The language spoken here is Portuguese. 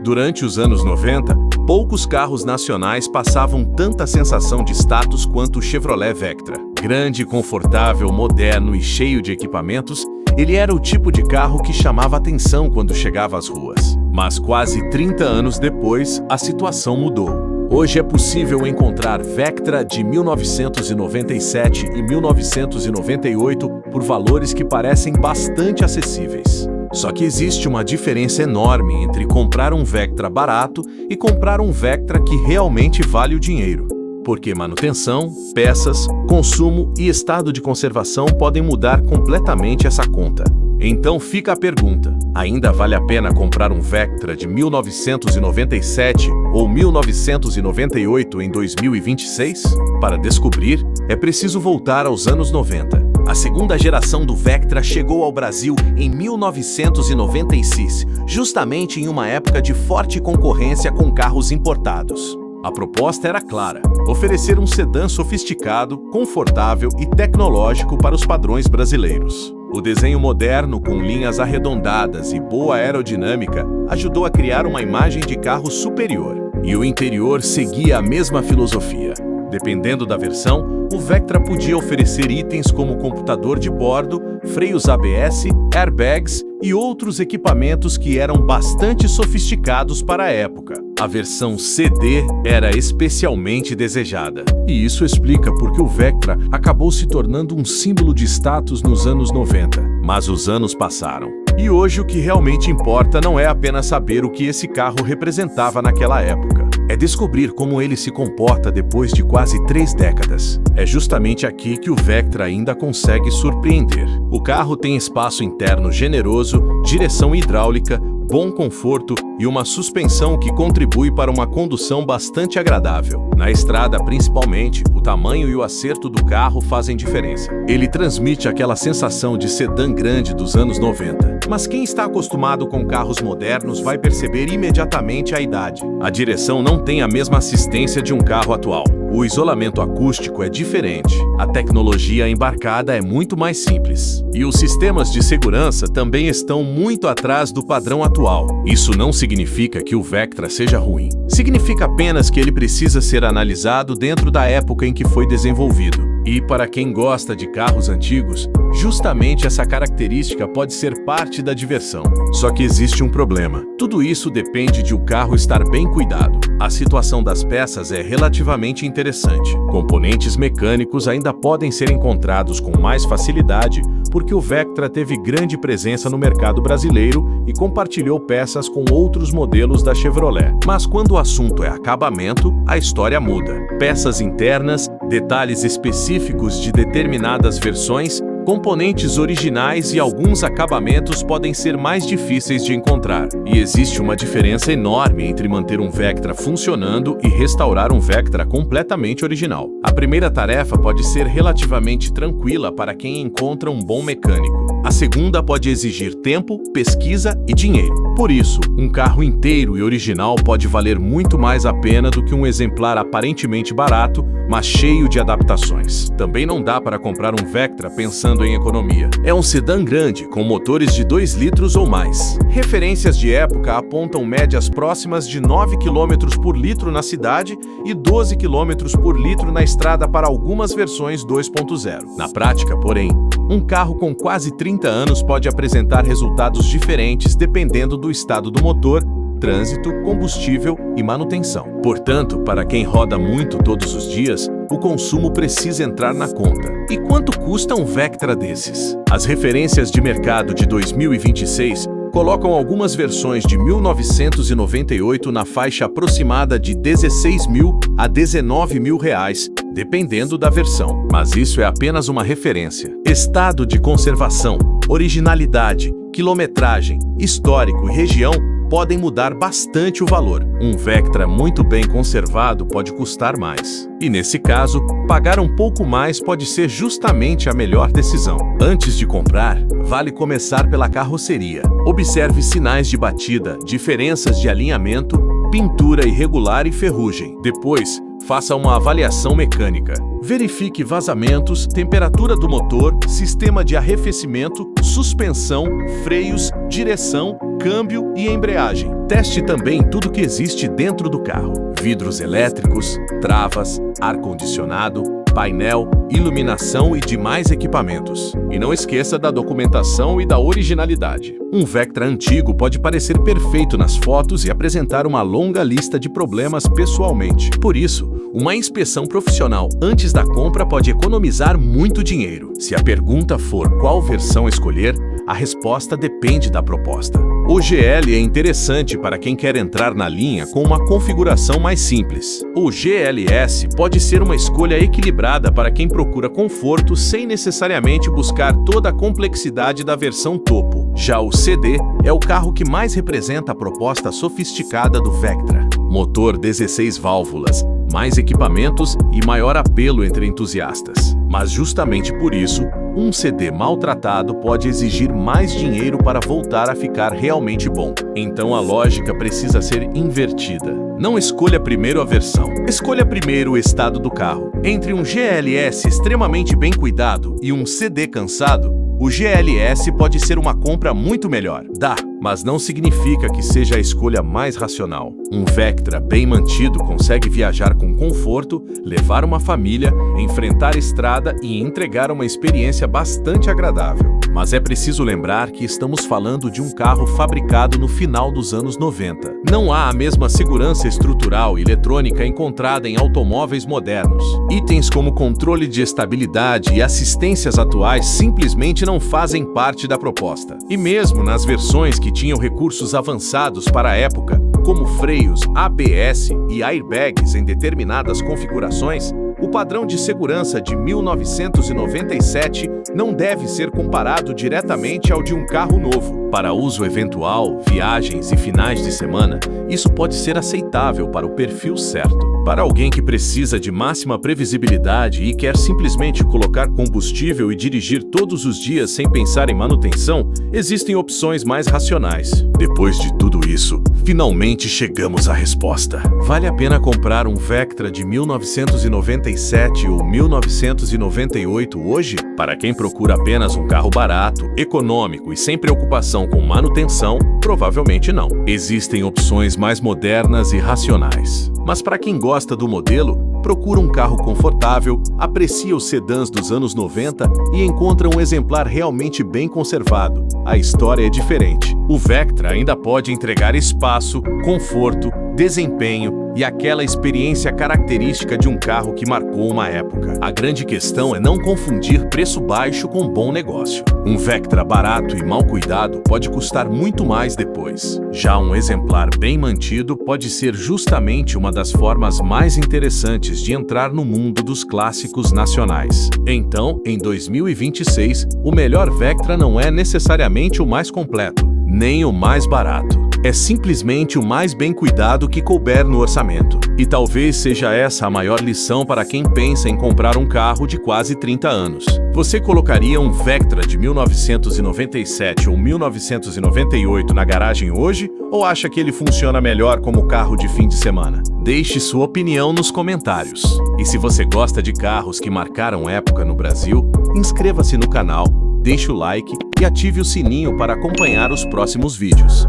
Durante os anos 90, poucos carros nacionais passavam tanta sensação de status quanto o Chevrolet Vectra. Grande, confortável, moderno e cheio de equipamentos, ele era o tipo de carro que chamava atenção quando chegava às ruas. Mas quase 30 anos depois, a situação mudou. Hoje é possível encontrar Vectra de 1997 e 1998 por valores que parecem bastante acessíveis. Só que existe uma diferença enorme entre comprar um Vectra barato e comprar um Vectra que realmente vale o dinheiro. Porque manutenção, peças, consumo e estado de conservação podem mudar completamente essa conta. Então fica a pergunta: ainda vale a pena comprar um Vectra de 1997 ou 1998 em 2026? Para descobrir, é preciso voltar aos anos 90. A segunda geração do Vectra chegou ao Brasil em 1996, justamente em uma época de forte concorrência com carros importados. A proposta era clara: oferecer um sedã sofisticado, confortável e tecnológico para os padrões brasileiros. O desenho moderno, com linhas arredondadas e boa aerodinâmica, ajudou a criar uma imagem de carro superior. E o interior seguia a mesma filosofia. Dependendo da versão, o Vectra podia oferecer itens como computador de bordo, freios ABS, airbags e outros equipamentos que eram bastante sofisticados para a época. A versão CD era especialmente desejada. E isso explica porque o Vectra acabou se tornando um símbolo de status nos anos 90. Mas os anos passaram. E hoje o que realmente importa não é apenas saber o que esse carro representava naquela época. É descobrir como ele se comporta depois de quase 3 décadas. É justamente aqui que o Vectra ainda consegue surpreender. O carro tem espaço interno generoso, direção hidráulica, bom conforto e uma suspensão que contribui para uma condução bastante agradável. Na estrada, principalmente, o tamanho e o acerto do carro fazem diferença. Ele transmite aquela sensação de sedã grande dos anos 90. Mas quem está acostumado com carros modernos vai perceber imediatamente a idade. A direção não tem a mesma assistência de um carro atual. O isolamento acústico é diferente. A tecnologia embarcada é muito mais simples. E os sistemas de segurança também estão muito atrás do padrão atual. Isso não significa que o Vectra seja ruim. Significa apenas que ele precisa ser analisado dentro da época em que foi desenvolvido. E para quem gosta de carros antigos, justamente essa característica pode ser parte da diversão. Só que existe um problema. Tudo isso depende de o carro estar bem cuidado. A situação das peças é relativamente interessante. Componentes mecânicos ainda podem ser encontrados com mais facilidade porque o Vectra teve grande presença no mercado brasileiro e compartilhou peças com outros modelos da Chevrolet. Mas quando o assunto é acabamento, a história muda. Peças internas, detalhes específicos de determinadas versões, componentes originais e alguns acabamentos podem ser mais difíceis de encontrar. E existe uma diferença enorme entre manter um Vectra funcionando e restaurar um Vectra completamente original. A primeira tarefa pode ser relativamente tranquila para quem encontra um bom mecânico. A segunda pode exigir tempo, pesquisa e dinheiro. Por isso, um carro inteiro e original pode valer muito mais a pena do que um exemplar aparentemente barato, mas cheio de adaptações. Também não dá para comprar um Vectra pensando em economia. É um sedã grande, com motores de 2 litros ou mais. Referências de época apontam médias próximas de 9 km por litro na cidade e 12 km por litro na estrada para algumas versões 2.0. Na prática, porém, um carro com quase 30 anos pode apresentar resultados diferentes dependendo do estado do motor, trânsito, combustível e manutenção. Portanto, para quem roda muito todos os dias, o consumo precisa entrar na conta. E quanto custa um Vectra desses? As referências de mercado de 2026 colocam algumas versões de 1998 na faixa aproximada de R$16.000 a R$19.000, dependendo da versão. Mas isso é apenas uma referência. Estado de conservação, originalidade, quilometragem, histórico e região podem mudar bastante o valor. Um Vectra muito bem conservado pode custar mais. E nesse caso, pagar um pouco mais pode ser justamente a melhor decisão. Antes de comprar, vale começar pela carroceria. Observe sinais de batida, diferenças de alinhamento, pintura irregular e ferrugem. Depois, faça uma avaliação mecânica. Verifique vazamentos, temperatura do motor, sistema de arrefecimento, suspensão, freios, direção câmbio e embreagem. Teste também tudo que existe dentro do carro: vidros elétricos, travas, ar-condicionado, painel, iluminação e demais equipamentos. E não esqueça da documentação e da originalidade. Um Vectra antigo pode parecer perfeito nas fotos e apresentar uma longa lista de problemas pessoalmente. Por isso, uma inspeção profissional antes da compra pode economizar muito dinheiro. Se a pergunta for qual versão escolher, a resposta depende da proposta. O GL é interessante para quem quer entrar na linha com uma configuração mais simples. O GLS pode ser uma escolha equilibrada para quem procura conforto sem necessariamente buscar toda a complexidade da versão topo. Já o CD é o carro que mais representa a proposta sofisticada do Vectra. Motor 16 válvulas, mais equipamentos e maior apelo entre entusiastas. Mas justamente por isso, um CD maltratado pode exigir mais dinheiro para voltar a ficar realmente bom. Então a lógica precisa ser invertida. Não escolha primeiro a versão, escolha primeiro o estado do carro. Entre um GLS extremamente bem cuidado e um CD cansado, o GLS pode ser uma compra muito melhor. Dá, mas não significa que seja a escolha mais racional. Um Vectra bem mantido consegue viajar com conforto, levar uma família, enfrentar estrada e entregar uma experiência bastante agradável. Mas é preciso lembrar que estamos falando de um carro fabricado no final dos anos 90. Não há a mesma segurança estrutural e eletrônica encontrada em automóveis modernos. Itens como controle de estabilidade e assistências atuais simplesmente não fazem parte da proposta. E mesmo nas versões que tinham recursos avançados para a época, como freios, ABS e airbags em determinadas configurações, o padrão de segurança de 1997 não deve ser comparado diretamente ao de um carro novo. Para uso eventual, viagens e finais de semana, isso pode ser aceitável para o perfil certo. Para alguém que precisa de máxima previsibilidade e quer simplesmente colocar combustível e dirigir todos os dias sem pensar em manutenção, existem opções mais racionais. Depois de tudo isso, finalmente chegamos à resposta. Vale a pena comprar um Vectra de 1997 ou 1998 hoje? Para quem procura apenas um carro barato, econômico e sem preocupação com manutenção, provavelmente não. Existem opções mais modernas e racionais. Mas para quem gosta do modelo, procura um carro confortável, aprecia os sedãs dos anos 90 e encontra um exemplar realmente bem conservado. A história é diferente. O Vectra ainda pode entregar espaço, conforto, desempenho e aquela experiência característica de um carro que marcou uma época. A grande questão é não confundir preço baixo com bom negócio. Um Vectra barato e mal cuidado pode custar muito mais depois. Já um exemplar bem mantido pode ser justamente uma das formas mais interessantes de entrar no mundo dos clássicos nacionais. Então, em 2026, o melhor Vectra não é necessariamente o mais completo, nem o mais barato. É simplesmente o mais bem cuidado que couber no orçamento. E talvez seja essa a maior lição para quem pensa em comprar um carro de quase 30 anos. Você colocaria um Vectra de 1997 ou 1998 na garagem hoje? Ou acha que ele funciona melhor como carro de fim de semana? Deixe sua opinião nos comentários. E se você gosta de carros que marcaram época no Brasil, inscreva-se no canal, deixe o like e ative o sininho para acompanhar os próximos vídeos.